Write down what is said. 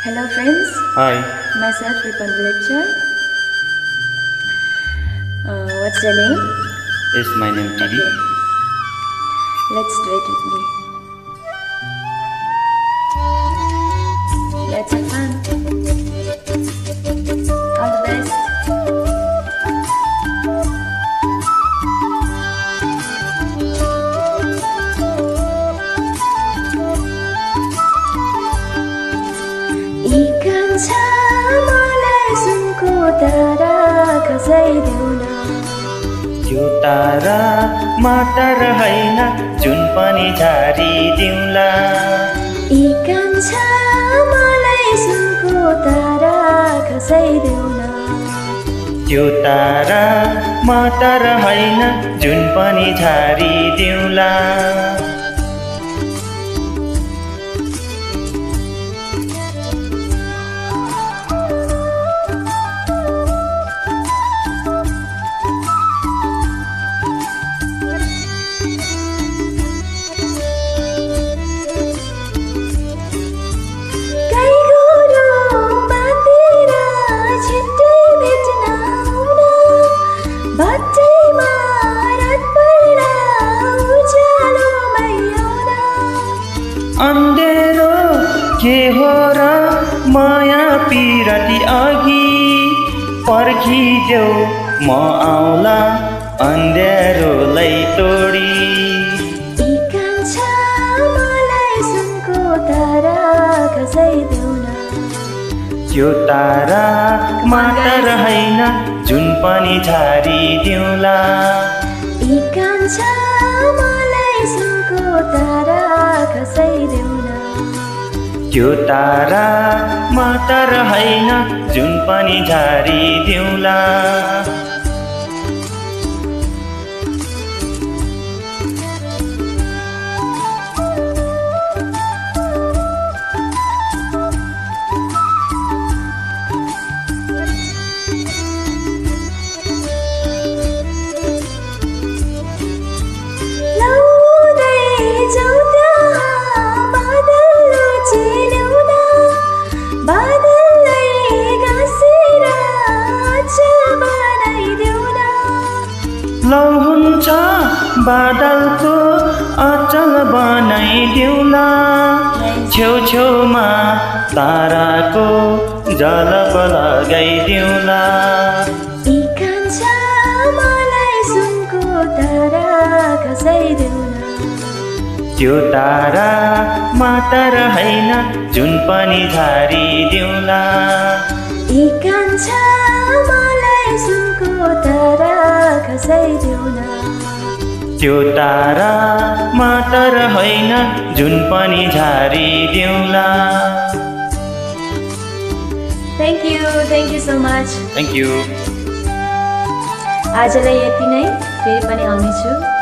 Hello friends, Hi, myself Ripan Lecture. What's your name? is my name TD. Okay, let's do it with me. Let's have fun. All the best. Ikan मलाई सुनको तारा खसाइदेऊ न त्यो तारा martyr हैन जुन पनि झारी दिउँला इकान मलाई सुनको तारा खसाइदेऊ न त्यो तारा माटर हैन जुन पनि झारी दिउँला अन्धेरो के हो र माया पिराती अघि पर्खिदेऊ म आउला अन्धेरोलाई तोडी इकान मलाई सुनको तारा खसाइदेऊ न त्यो तारा माटर हैन जुन पनि झारी दिउँला इकान मलाई सुनको तारा खसाइदेऊ न त्यो तारा माटर हैन जुन पनि झारी दिउँला लौ हुन्छ बादलको अचल बनाइदेऊला छेउछेउमा ताराको झलक लगाइदेऊला इकान मलाई सुनको तारा खसाइदेऊ न त्यो तारा माटर हैन जुन पनि झारी दिउँला इकान मलाई सुनको तारा खसाइदेऊ न त्यो तारा माटर हैन जुन पनि झारी दिउँला thank you so much thank you आजलाई यति नै फेरि पनि आउनेछु